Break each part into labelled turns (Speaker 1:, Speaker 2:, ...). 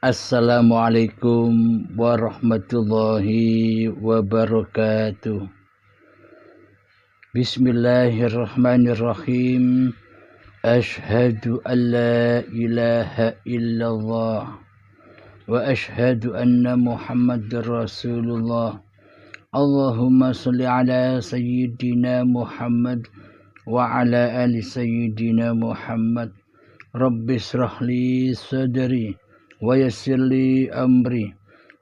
Speaker 1: Assalamualaikum warahmatullahi wabarakatuh. Bismillahirrahmanirrahim. Ashhadu an la ilaha illallah wa ashhadu anna Muhammadar Rasulullah. Allahumma salli ala sayyidina Muhammad wa ala ali sayyidina Muhammad. Rabbi israh li sadri wa yassir li amri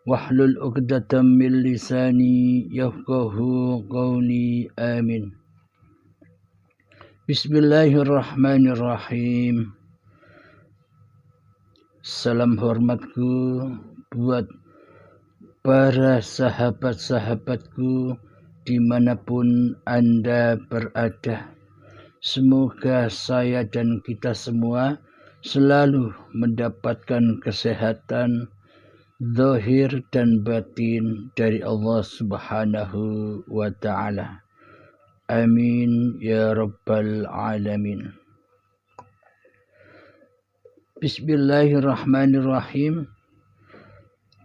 Speaker 1: wahlul 'uqdatam min lisani yafqahu qawli. Amin. Bismillahirrahmanirrahim. Salam hormatku buat para sahabat-sahabatku dimanapun Anda berada. Semoga saya dan kita semua selalu mendapatkan kesehatan zahir dan batin dari Allah Subhanahu wa ta'ala. Amin ya rabbal alamin. Bismillahirrahmanirrahim.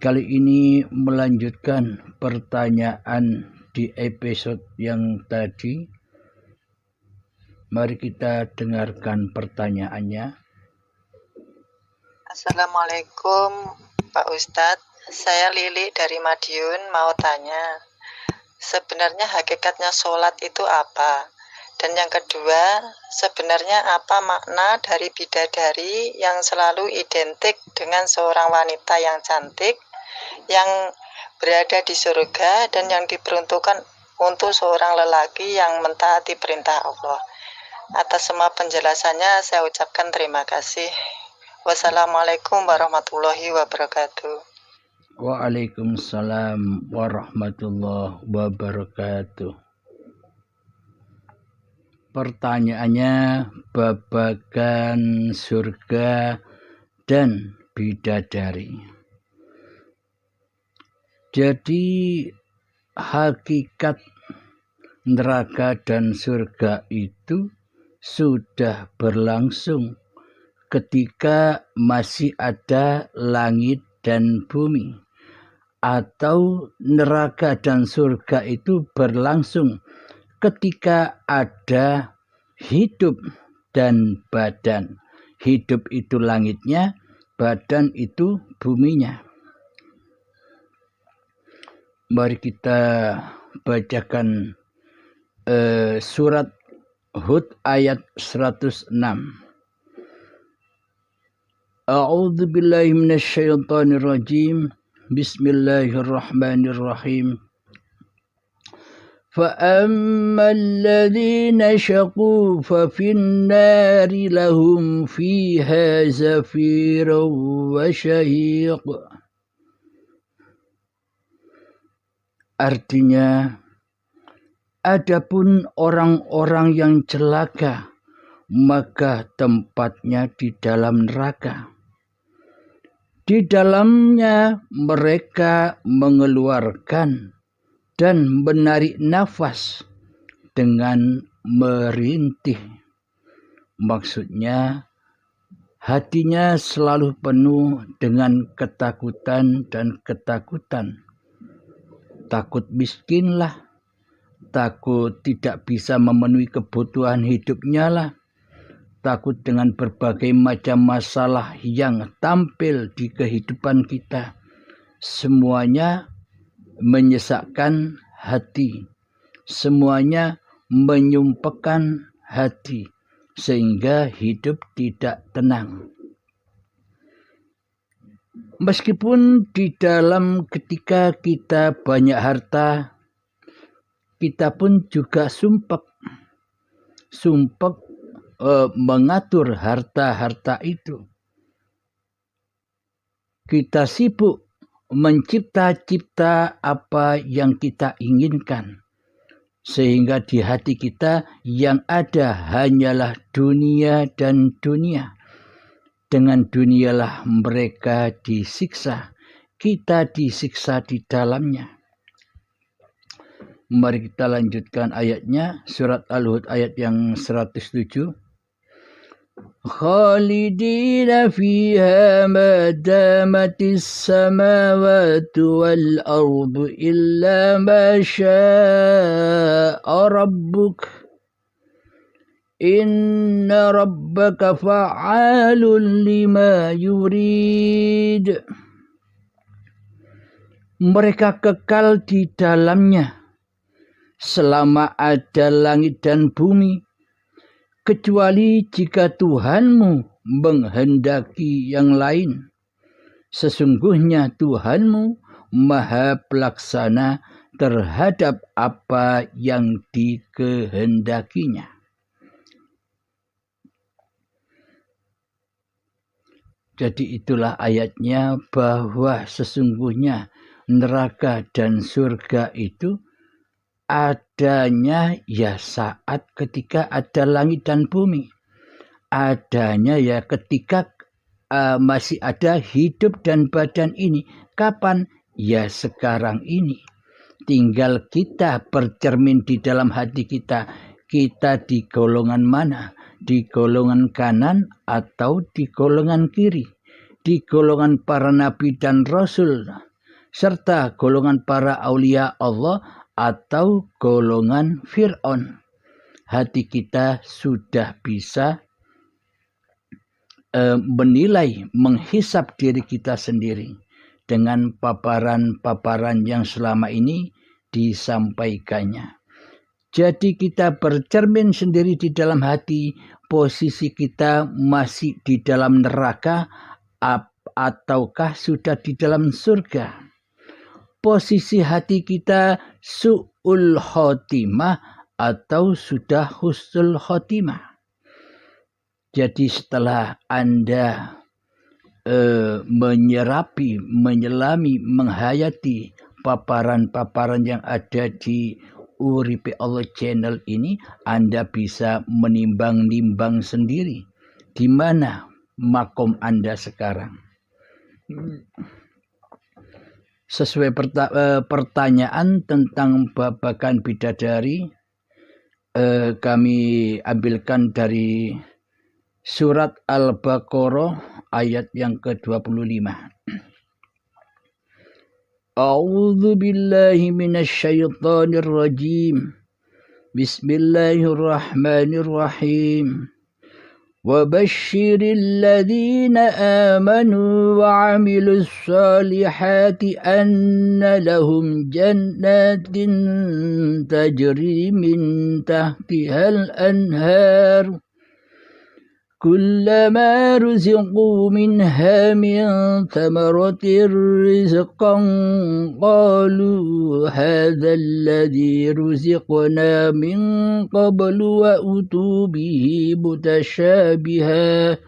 Speaker 1: Kali ini melanjutkan pertanyaan di episode yang tadi. Mari kita dengarkan pertanyaannya.
Speaker 2: Assalamualaikum Pak Ustadz, saya Lili dari Madiun mau tanya, sebenarnya hakikatnya sholat itu apa? Dan yang kedua, sebenarnya apa makna dari bidadari yang selalu identik dengan seorang wanita yang cantik, yang berada di surga dan yang diperuntukkan untuk seorang lelaki yang mentaati perintah Allah? Atas semua penjelasannya saya ucapkan terima kasih. Wassalamualaikum warahmatullahi wabarakatuh.
Speaker 1: Waalaikumsalam warahmatullahi wabarakatuh. Pertanyaannya babagan surga dan bidadari. Jadi hakikat neraka dan surga itu sudah berlangsung ketika masih ada langit dan bumi, atau neraka dan surga itu berlangsung ketika ada hidup dan badan. Hidup itu langitnya, badan itu buminya. Mari kita bacakan surat Hud ayat 106. A'udzu billahi minasyaitonir rajim. Bismillahirrahmanirrahim. فَأَمَّا الَّذِينَ شَقُوا فَفِي النَّارِ لَهُمْ فِيهَا زَفِيرٌ وَشَهِيقٌ. Artinya, adapun orang-orang yang celaka, maka tempatnya di dalam neraka. Di dalamnya mereka mengeluarkan dan menarik nafas dengan merintih. Maksudnya, hatinya selalu penuh dengan ketakutan dan ketakutan. Takut miskinlah, takut tidak bisa memenuhi kebutuhan hidupnya lah, takut dengan berbagai macam masalah yang tampil di kehidupan kita. Semuanya menyesakkan hati, semuanya menyumpekkan hati, sehingga hidup tidak tenang. Meskipun di dalam ketika kita banyak harta, kita pun juga sumpek mengatur harta-harta itu. Kita sibuk mencipta-cipta apa yang kita inginkan, sehingga di hati kita yang ada hanyalah dunia dan dunia. Dengan dunialah mereka disiksa, kita disiksa di dalamnya. Mari kita lanjutkan ayatnya, surat Al-Hud ayat yang 107. خالدين فيها ما دامت السماوات والأرض إلا ما شاء ربك إن ربك فعال لما يريد. Mereka kekal di dalamnya selama ada langit dan bumi, kecuali jika Tuhanmu menghendaki yang lain. Sesungguhnya Tuhanmu Maha Pelaksana terhadap apa yang dikehendakinya. Jadi itulah ayatnya, bahwa sesungguhnya neraka dan surga itu adanya ya saat ketika ada langit dan bumi. Adanya ya ketika masih ada hidup dan badan ini. Kapan? Ya sekarang ini. Tinggal kita bercermin di dalam hati kita. Kita di golongan mana? Di golongan kanan atau di golongan kiri? Di golongan para nabi dan rasul, serta golongan para aulia Allah, atau golongan Fir'aun. Hati kita sudah bisa menilai, menghisap diri kita sendiri dengan paparan-paparan yang selama ini disampaikannya. Jadi kita bercermin sendiri di dalam hati, posisi kita masih di dalam neraka ataukah sudah di dalam surga. Posisi hati kita su'ul khotimah atau sudah husnul khotimah. Jadi setelah Anda menyerapi, menyelami, menghayati paparan-paparan yang ada di Uripe Allah channel ini, Anda bisa menimbang-nimbang sendiri di mana makom Anda sekarang. Sesuai pertanyaan tentang babakan bidadari, kami ambilkan dari surat Al-Baqarah ayat yang ke-25. A'udzu billahi minasyaitonir rajim. Bismillahirrahmanirrahim. وبشر الذين آمنوا وعملوا الصالحات أن لهم جنات تجري من تحتها الأنهار كلما رزقوا منها من ثمرة رزقا قالوا هذا الذي رزقنا من قبل وأتوا به متشابها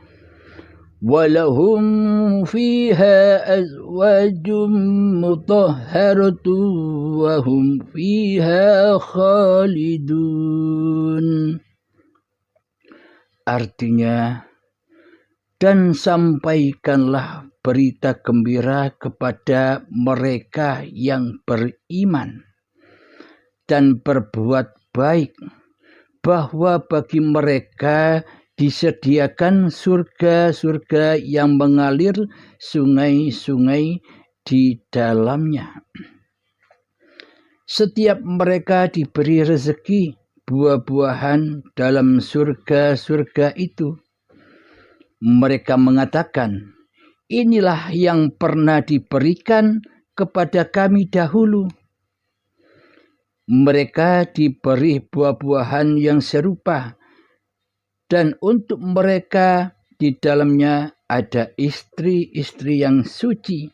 Speaker 1: ولهم فيها أزواج مطهرة وهم فيها خالدون. Artinya, dan sampaikanlah berita gembira kepada mereka yang beriman dan berbuat baik, bahwa bagi mereka disediakan surga-surga yang mengalir sungai-sungai di dalamnya. Setiap mereka diberi rezeki buah-buahan dalam surga-surga itu. Mereka mengatakan, inilah yang pernah diberikan kepada kami dahulu. Mereka diberi buah-buahan yang serupa, dan untuk mereka di dalamnya ada istri-istri yang suci,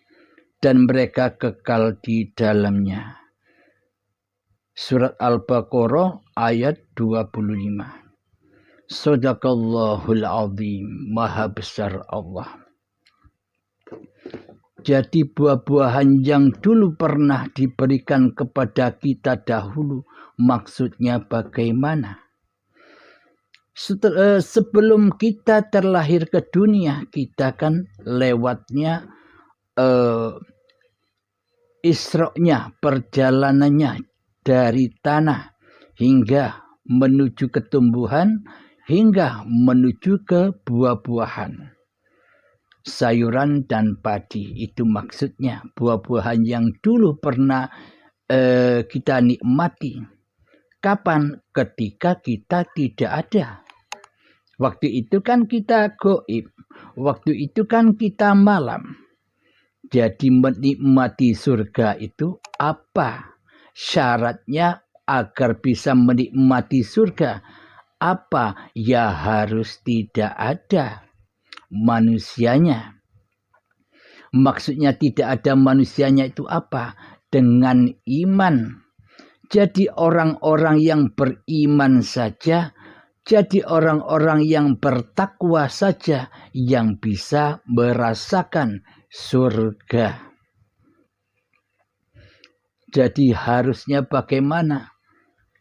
Speaker 1: dan mereka kekal di dalamnya. Surat Al-Baqarah ayat 25. Shadaqallahul azim, maha besar Allah. Jadi buah-buahan yang dulu pernah diberikan kepada kita dahulu, maksudnya bagaimana? Sebelum kita terlahir ke dunia, kita kan lewatnya Isra-nya, perjalanannya dari tanah hingga menuju ketumbuhan, hingga menuju ke buah-buahan, sayuran dan padi. Itu maksudnya buah-buahan yang dulu pernah kita nikmati. Kapan? Ketika kita tidak ada. Waktu itu kan kita gaib. Waktu itu kan kita malam. Jadi menikmati surga itu apa? Syaratnya agar bisa menikmati surga apa? Ya harus tidak ada manusianya. Maksudnya tidak ada manusianya itu apa? Dengan iman. Jadi orang-orang yang beriman saja, jadi orang-orang yang bertakwa saja yang bisa merasakan surga. Jadi harusnya bagaimana?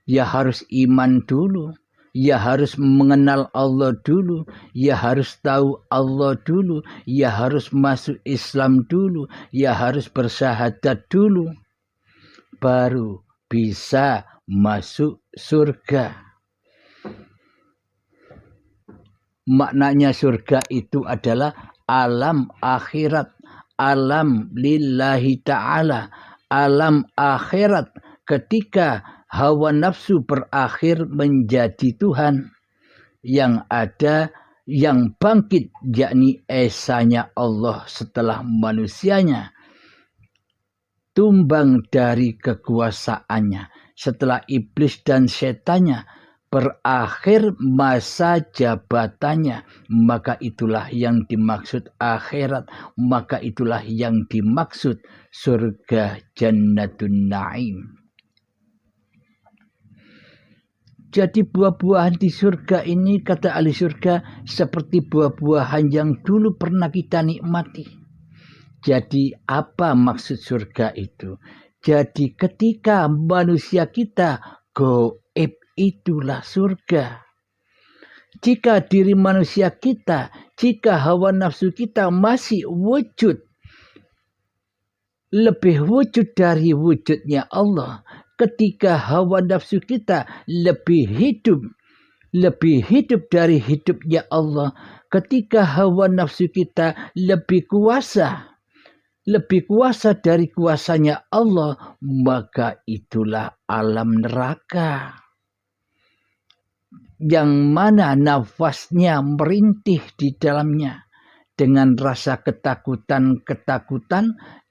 Speaker 1: Ya harus iman dulu. Ya harus mengenal Allah dulu. Ya harus tahu Allah dulu. Ya harus masuk Islam dulu. Ya harus bersyahadat dulu. Baru bisa masuk surga. Maknanya surga itu adalah alam akhirat. Alam lillahi ta'ala. Alam akhirat ketika hawa nafsu berakhir menjadi Tuhan. Yang ada, yang bangkit, yakni esanya Allah setelah manusianya tumbang dari kekuasaannya. Setelah iblis dan setannya berakhir masa jabatannya, maka itulah yang dimaksud akhirat, maka itulah yang dimaksud surga Jannatun Naim. Jadi buah-buahan di surga ini, kata ahli surga, seperti buah-buahan yang dulu pernah kita nikmati. Jadi apa maksud surga itu? Jadi ketika manusia kita gaib, itulah surga. Jika diri manusia kita, jika hawa nafsu kita masih wujud, lebih wujud dari wujudnya Allah, ketika hawa nafsu kita lebih hidup dari hidupnya Allah, ketika hawa nafsu kita lebih kuasa dari kuasanya Allah, maka itulah alam neraka. Yang mana nafasnya merintih di dalamnya dengan rasa ketakutan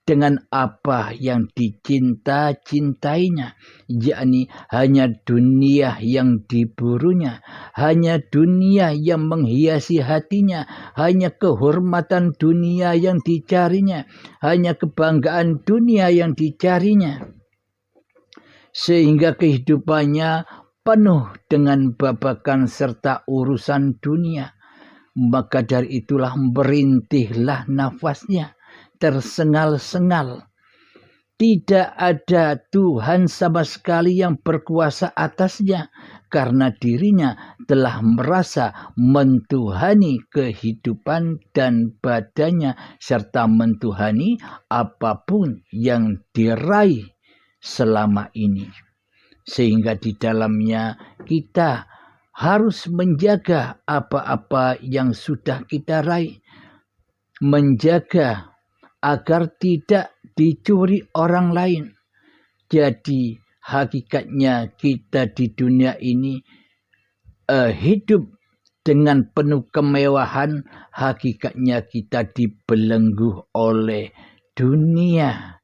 Speaker 1: dengan apa yang dicinta-cintainya, yakni hanya dunia yang diburunya, hanya dunia yang menghiasi hatinya, hanya kehormatan dunia yang dicarinya, hanya kebanggaan dunia yang dicarinya, sehingga kehidupannya penuh dengan babakan serta urusan dunia. Maka dari itulah merintihlah nafasnya, tersengal-sengal. Tidak ada Tuhan sama sekali yang berkuasa atasnya, karena dirinya telah merasa mentuhani kehidupan dan badannya, serta mentuhani apapun yang diraih selama ini. Sehingga di dalamnya kita harus menjaga apa-apa yang sudah kita raih, menjaga agar tidak dicuri orang lain. Jadi hakikatnya kita di dunia ini hidup dengan penuh kemewahan, hakikatnya kita dibelenggu oleh dunia,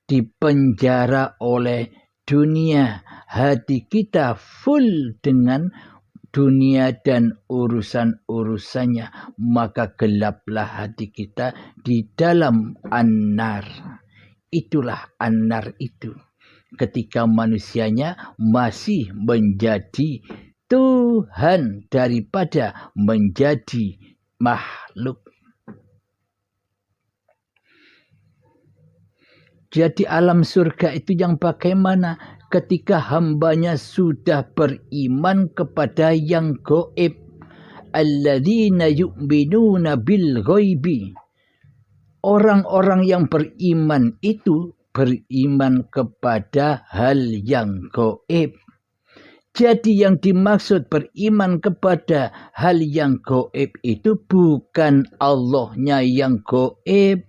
Speaker 1: dipenjara oleh dunia. Hati kita full dengan dunia dan urusan-urusannya, maka gelaplah hati kita di dalam an-nar. Itulah an-nar itu, ketika manusianya masih menjadi Tuhan daripada menjadi makhluk. Jadi alam surga itu yang bagaimana? Ketika hambanya sudah beriman kepada yang gaib. Alladzina yu'minuna bil ghaibi. Orang-orang yang beriman itu beriman kepada hal yang gaib. Jadi yang dimaksud beriman kepada hal yang gaib itu bukan Allahnya yang gaib.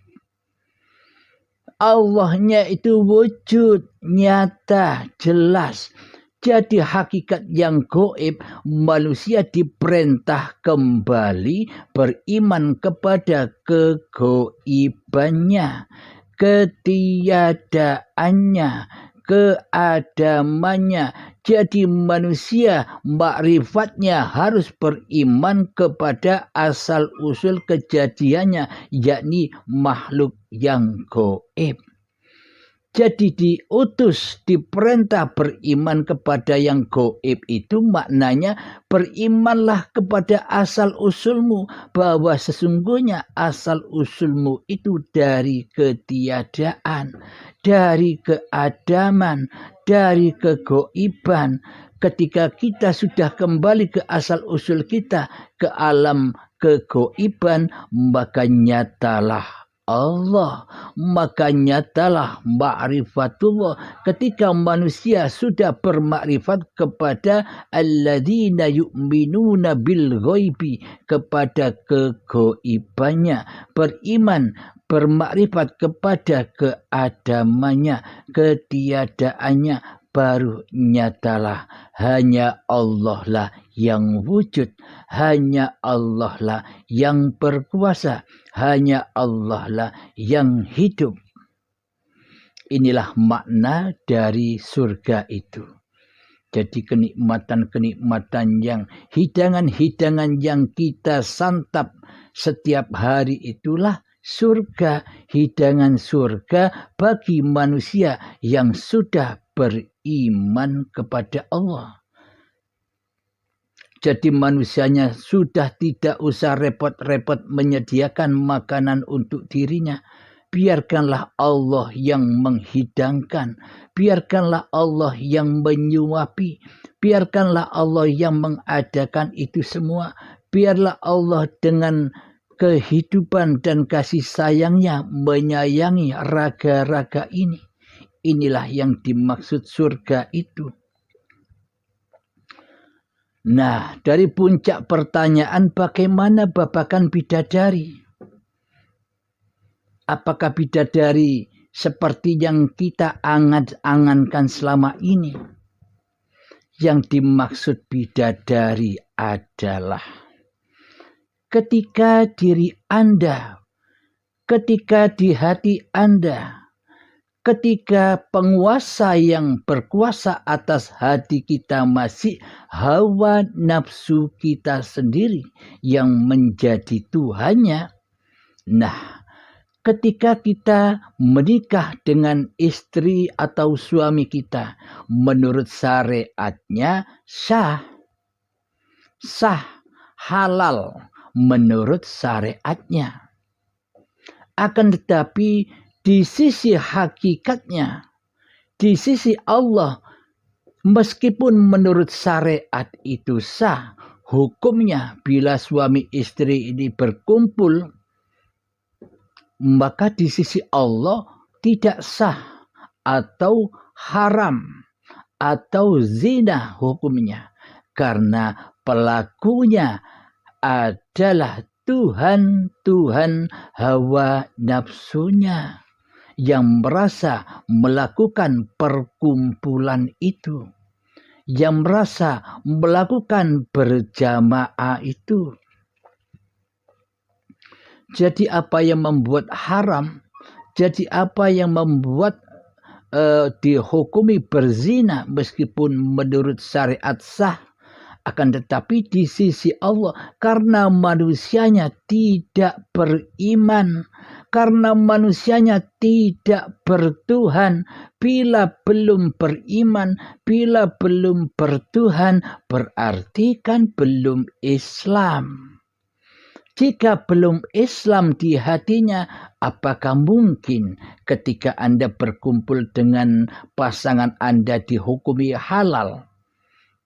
Speaker 1: Allahnya itu wujud, nyata, jelas. Jadi hakikat yang gaib, manusia diperintah kembali beriman kepada kegaibannya, ketiadaannya, keadamannya. Jadi manusia makrifatnya harus beriman kepada asal-usul kejadiannya, yakni makhluk yang gaib. Jadi diutus, diperintah beriman kepada yang gaib itu maknanya berimanlah kepada asal-usulmu, bahwa sesungguhnya asal-usulmu itu dari ketiadaan, dari keadaman, dari kegaiban. Ketika kita sudah kembali ke asal-usul kita, ke alam kegaiban, maka nyatalah Allah, maka nyatalah ma'rifatullah. Ketika manusia sudah bermakrifat kepada alladzina yu'minuna bil ghaibi, kepada kegaibannya, beriman, bermakrifat kepada keadamannya, ketiadaannya, baru nyatalah hanya Allah lah yang wujud, hanya Allah lah yang berkuasa, hanya Allah lah yang hidup. Inilah makna dari surga itu. Jadi kenikmatan-kenikmatan yang, hidangan-hidangan yang kita santap setiap hari itulah surga, hidangan surga bagi manusia yang sudah beriman kepada Allah. Jadi manusianya sudah tidak usah repot-repot menyediakan makanan untuk dirinya. Biarkanlah Allah yang menghidangkan. Biarkanlah Allah yang menyuapi. Biarkanlah Allah yang mengadakan itu semua. Biarlah Allah dengan kehidupan dan kasih sayangnya menyayangi raga-raga ini. Inilah yang dimaksud surga itu. Nah, dari puncak pertanyaan, bagaimana babakan bidadari? Apakah bidadari seperti yang kita angan-angankan selama ini? Yang dimaksud bidadari adalah ketika diri Anda, ketika di hati Anda, ketika penguasa yang berkuasa atas hati kita masih hawa nafsu kita sendiri yang menjadi Tuhannya. Nah, ketika kita menikah dengan istri atau suami kita, menurut syariatnya sah, halal menurut syariatnya. Akan tetapi di sisi hakikatnya, di sisi Allah, meskipun menurut syariat itu sah, hukumnya bila suami istri ini berkumpul, maka di sisi Allah tidak sah atau haram atau zina hukumnya. Karena pelakunya adalah Tuhan hawa nafsunya yang merasa melakukan perkumpulan itu, yang merasa melakukan berjamaah itu. Jadi apa yang membuat haram, jadi apa yang membuat dihukumi berzina meskipun menurut syariat sah, akan tetapi di sisi Allah karena manusianya tidak beriman, karena manusianya tidak bertuhan. Bila belum beriman, bila belum bertuhan, berarti kan belum Islam. Jika belum Islam di hatinya, apakah mungkin ketika Anda berkumpul dengan pasangan Anda dihukumi halal?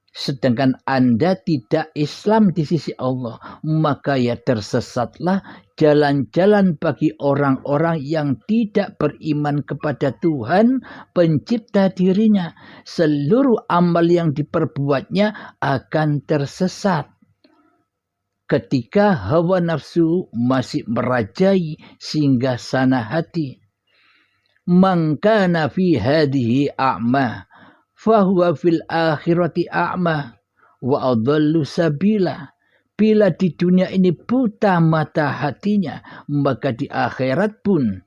Speaker 1: sedangkan Anda tidak Islam di sisi Allah, maka ya tersesatlah jalan-jalan bagi orang-orang yang tidak beriman kepada Tuhan pencipta dirinya. Seluruh amal yang diperbuatnya akan tersesat ketika hawa nafsu masih merajai singgasana hati. Man kana fi hadhihi a'ma fahuwa fil akhirati a'ma wa adallu sabila. Bila di dunia ini buta mata hatinya, maka di akhirat pun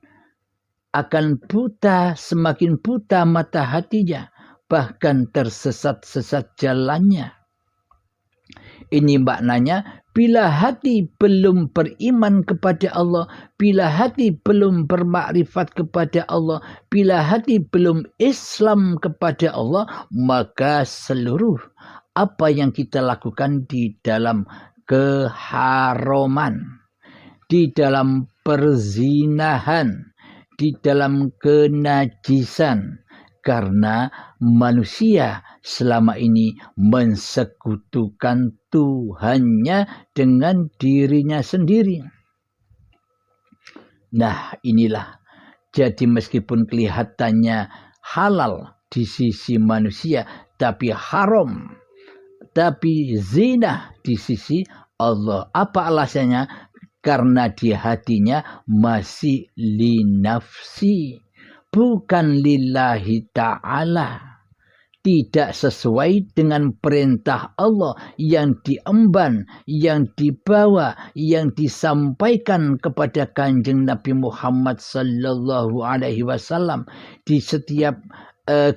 Speaker 1: akan buta, semakin buta mata hatinya, bahkan tersesat-sesat jalannya. Ini maknanya, bila hati belum beriman kepada Allah, bila hati belum bermakrifat kepada Allah, bila hati belum Islam kepada Allah, maka seluruh apa yang kita lakukan di dalam keharaman, di dalam perzinahan, di dalam kenajisan, karena manusia selama ini mensekutukan Tuhannya dengan dirinya sendiri. Nah, inilah. Jadi meskipun kelihatannya halal di sisi manusia, tapi haram, tapi zina di sisi Allah. Apa alasannya? Karena di hatinya masih linafsi, bukan lillahi ta'ala. Tidak sesuai dengan perintah Allah yang diemban, yang dibawa, yang disampaikan kepada Kanjeng Nabi Muhammad sallallahu alaihi wasallam. Di setiap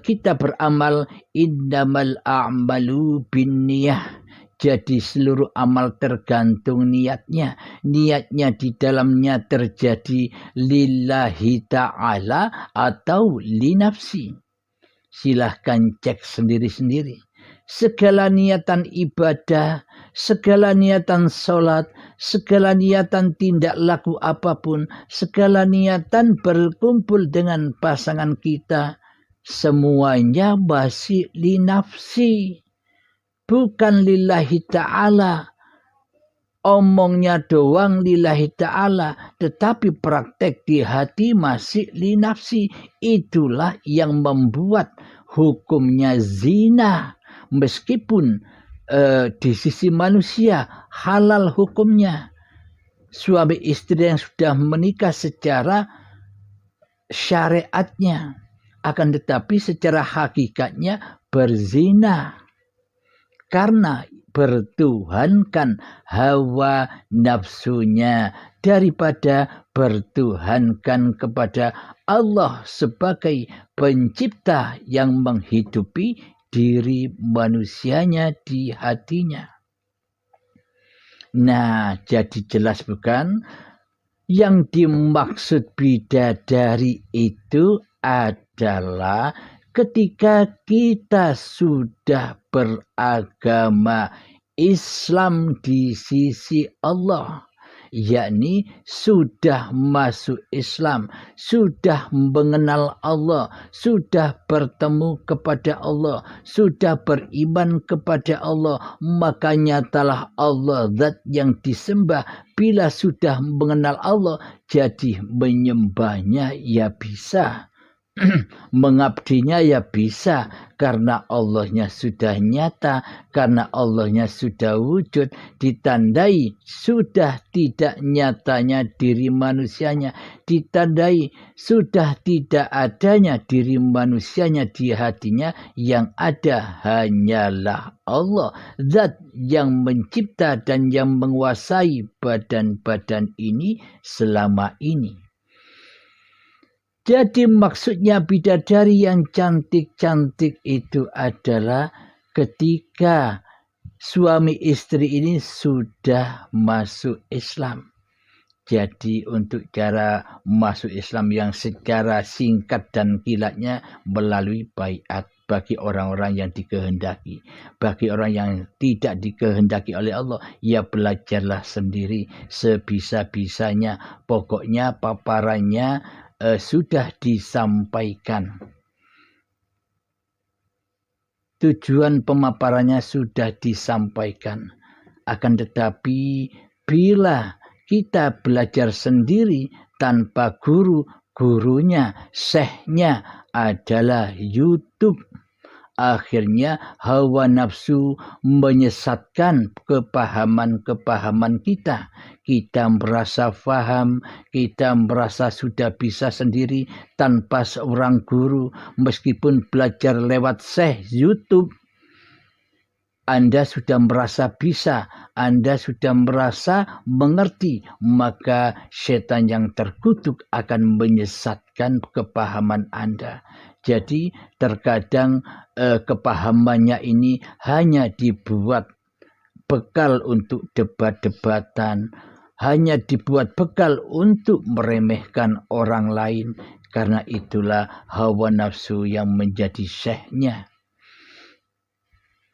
Speaker 1: kita beramal, innamal a'malu binniyah. Jadi seluruh amal tergantung niatnya. Niatnya di dalamnya terjadi lillahi ta'ala atau linafsi. Silahkan cek sendiri-sendiri. Segala niatan ibadah, segala niatan sholat, segala niatan tindak laku apapun, segala niatan berkumpul dengan pasangan kita, semuanya masih linafsi, bukan lillahi ta'ala. Omongnya doang lillahi ta'ala, tetapi praktek di hati masih linafsi. Itulah yang membuat hukumnya zina. Meskipun di sisi manusia halal hukumnya. Suami istri yang sudah menikah secara syariatnya, akan tetapi secara hakikatnya berzina. Karena bertuhankan hawa nafsunya daripada bertuhankan kepada Allah sebagai pencipta yang menghidupi diri manusianya di hatinya. Nah, jadi jelas bukan? Yang dimaksud bidadari itu adalah ketika kita sudah beragama Islam di sisi Allah, yakni sudah masuk Islam, sudah mengenal Allah, sudah bertemu kepada Allah, sudah beriman kepada Allah, maka nyatalah Allah zat yang disembah. Bila sudah mengenal Allah, jadi menyembahnya ya bisa. Mengabdinya ya bisa, karena Allahnya sudah nyata, karena Allahnya sudah wujud, ditandai sudah tidak nyatanya diri manusianya, ditandai sudah tidak adanya diri manusianya di hatinya, yang ada hanyalah Allah, zat yang mencipta dan yang menguasai badan-badan ini selama ini. Jadi maksudnya bidadari yang cantik-cantik itu adalah ketika suami istri ini sudah masuk Islam. Jadi untuk cara masuk Islam yang secara singkat dan kilatnya melalui baiat bagi orang-orang yang dikehendaki. Bagi orang yang tidak dikehendaki oleh Allah, ya belajarlah sendiri sebisa-bisanya. Pokoknya paparannya sudah disampaikan. tujuan pemaparannya sudah disampaikan. Akan tetapi bila kita belajar sendiri tanpa guru, gurunya, syekhnya adalah YouTube, akhirnya hawa nafsu menyesatkan kepahaman-kepahaman kita. Kita merasa faham, kita merasa sudah bisa sendiri tanpa seorang guru, meskipun belajar lewat syekh YouTube. Anda sudah merasa bisa, Anda sudah merasa mengerti, maka setan yang terkutuk akan menyesatkan kepahaman Anda. Jadi terkadang kepahamannya ini hanya dibuat bekal untuk debat-debatan, hanya dibuat bekal untuk meremehkan orang lain. Karena itulah hawa nafsu yang menjadi syekhnya.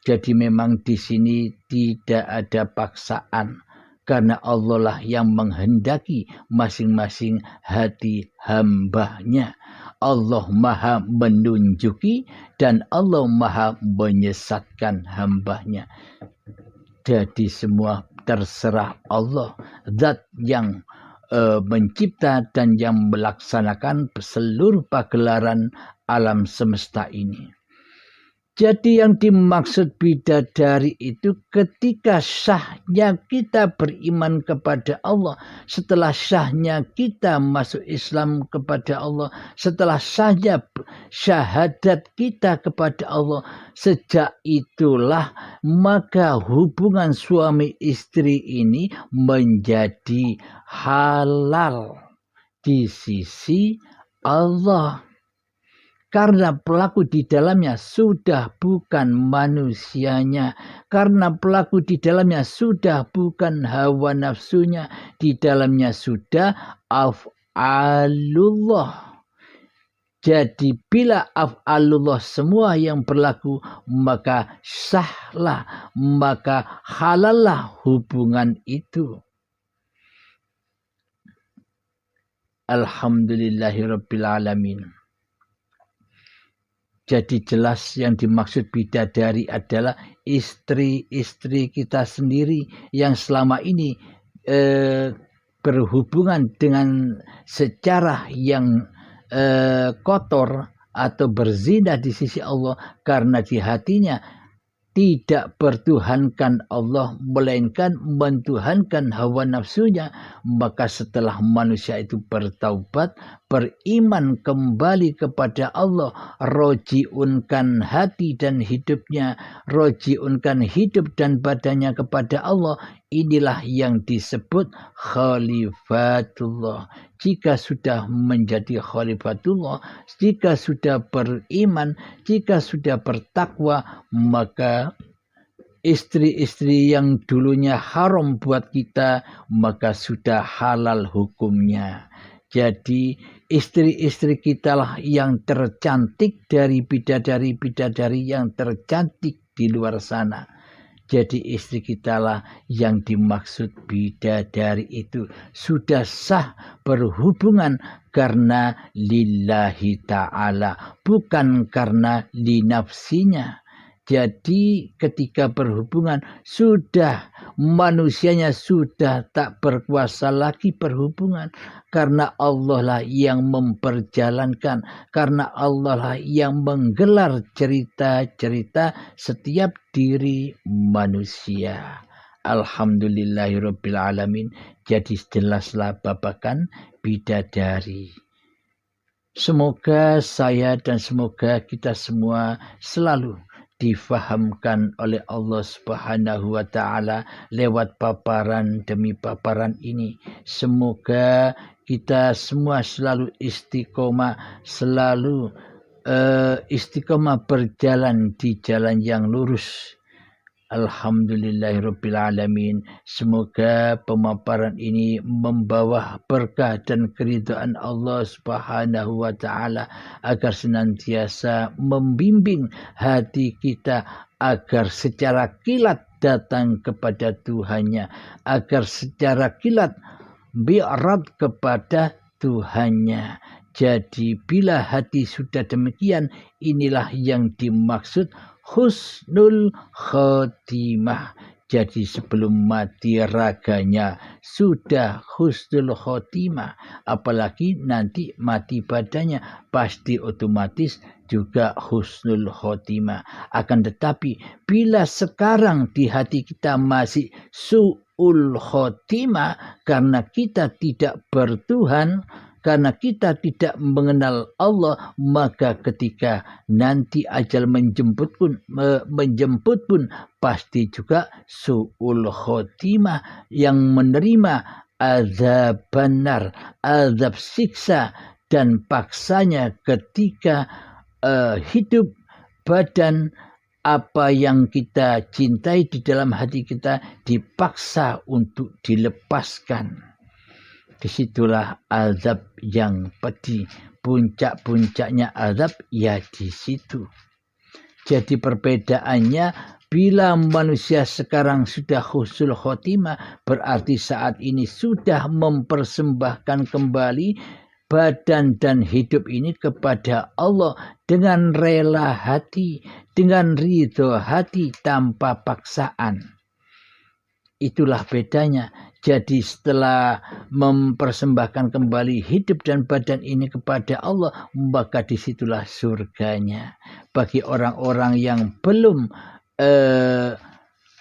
Speaker 1: Jadi memang di sini tidak ada paksaan, karena Allah lah yang menghendaki masing-masing hati hambanya. Allah maha menunjuki dan Allah maha menyesatkan hambanya. Jadi semua terserah Allah, zat yang mencipta dan yang melaksanakan seluruh pagelaran alam semesta ini. Jadi yang dimaksud bidadari itu ketika syahnya kita beriman kepada Allah, setelah syahnya kita masuk Islam kepada Allah, setelah sahnya syahadat kita kepada Allah, sejak itulah maka hubungan suami istri ini menjadi halal di sisi Allah. Karena pelaku di dalamnya sudah bukan manusianya. Karena pelaku di dalamnya sudah bukan hawa nafsunya. Di dalamnya sudah af'alullah. Jadi bila af'alullah semua yang berlaku, maka sahlah, maka halallah hubungan itu. Alhamdulillahirabbil alamin. Jadi jelas yang dimaksud bidadari adalah istri-istri kita sendiri yang selama ini berhubungan dengan secara yang kotor atau berzina di sisi Allah, karena di hatinya tidak bertuhankan Allah, melainkan mentuhankan hawa nafsunya. Maka setelah manusia itu bertaubat, beriman kembali kepada Allah, rojiunkan hati dan hidupnya, rojiunkan hidup dan badannya kepada Allah, inilah yang disebut khalifatullah. Jika sudah menjadi khalifatullah, jika sudah beriman, jika sudah bertakwa, maka istri-istri yang dulunya haram buat kita, maka sudah halal hukumnya. Jadi istri-istri kita lah yang tercantik dari bidadari-bidadari yang tercantik di luar sana. Jadi istri kita lah yang dimaksud bidadari itu. Sudah sah berhubungan karena lillahi ta'ala, bukan karena linafsinya. Jadi ketika berhubungan sudah manusianya sudah tak berkuasa lagi berhubungan, karena Allah lah yang memperjalankan, karena Allah lah yang menggelar cerita-cerita setiap diri manusia. Alhamdulillahirabbil alamin. Jadi jelaslah babakan bidadari. Semoga saya dan semoga kita semua selalu difahamkan oleh Allah Subhanahu wa taala lewat paparan demi paparan ini. Semoga kita semua selalu istiqomah, selalu istiqomah berjalan di jalan yang lurus. Alhamdulillahirabbil alamin. Semoga pemaparan ini membawa berkah dan keridhaan Allah Subhanahu wa taala, agar senantiasa membimbing hati kita agar secara kilat datang kepada Tuhannya, agar secara kilat bi'rad kepada Tuhannya. Jadi bila hati sudah demikian, inilah yang dimaksud husnul khotimah. Jadi sebelum mati raganya sudah husnul khotimah, apalagi nanti mati badannya pasti otomatis juga husnul khotimah. Akan tetapi bila sekarang di hati kita masih su'ul khotimah karena kita tidak bertuhan, karena kita tidak mengenal Allah, maka ketika nanti ajal menjemput pun pasti juga su'ul khotimah yang menerima azab benar, azab siksa dan paksanya ketika hidup badan apa yang kita cintai di dalam hati kita dipaksa untuk dilepaskan. Disitulah azab yang pedih. Puncak-puncaknya azab ya di situ. Jadi perbedaannya bila manusia sekarang sudah husnul khotimah berarti saat ini sudah mempersembahkan kembali badan dan hidup ini kepada Allah dengan rela hati, dengan ridho hati tanpa paksaan. Itulah bedanya. Jadi setelah mempersembahkan kembali hidup dan badan ini kepada Allah, maka disitulah surganya. Bagi orang-orang yang belum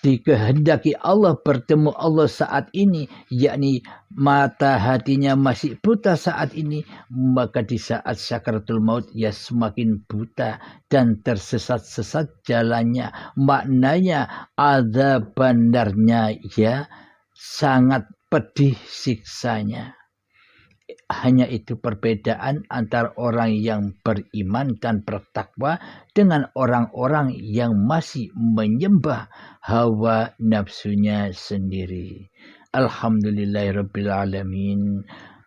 Speaker 1: dikehendaki Allah bertemu Allah saat ini, yakni mata hatinya masih buta saat ini, maka di saat sakaratul maut ya semakin buta dan tersesat-sesat jalannya. Maknanya azab benarnya ya sangat pedih siksanya. Hanya itu perbedaan antara orang yang beriman dan bertakwa dengan orang-orang yang masih menyembah hawa nafsunya sendiri. Alhamdulillahirabbil alamin.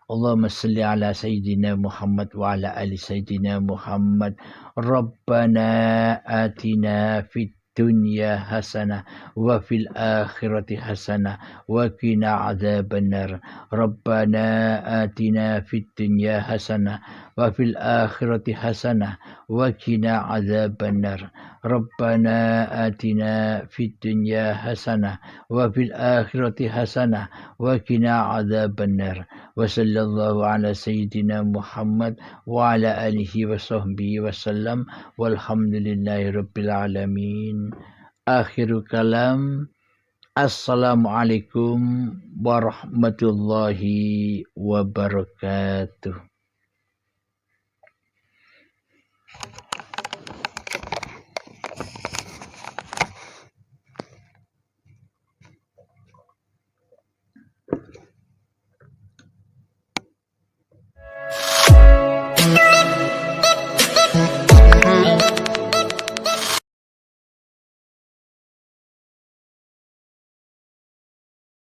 Speaker 1: Allahumma salli ala sayyidina Muhammad wa ala ali sayyidina Muhammad. Rabbana atina fid dunya hasanah wa fil akhirati hasanah wa qina adzabannar. Rabbana atina fid dunya hasanah wa fil akhirati hasanah wa qina adzabannar. Rabbana atina fid dunya hasanah wa fil akhirati hasanah wa qina adzabannar. Wa sallallahu ala sayyidina Muhammad wa ala alihi wa sahbihi wasallam walhamdulillahi rabbil alamin. Akhirul kalam. Assalamualaikum warahmatullahi wabarakatuh.